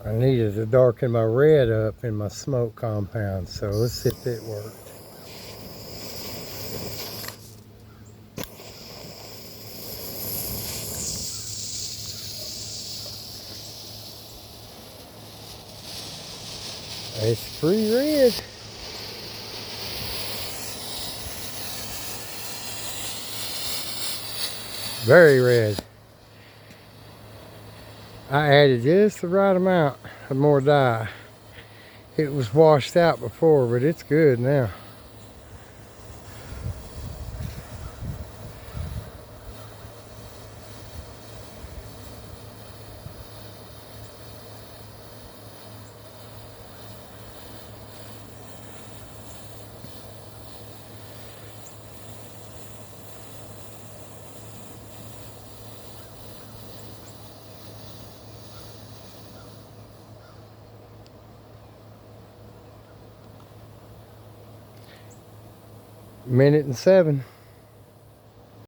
I needed to darken my red up in my smoke compound, so let's see if it worked. It's pretty red. Very red. I added just the right amount of more dye. It was washed out before, but it's good now. Minute and 7.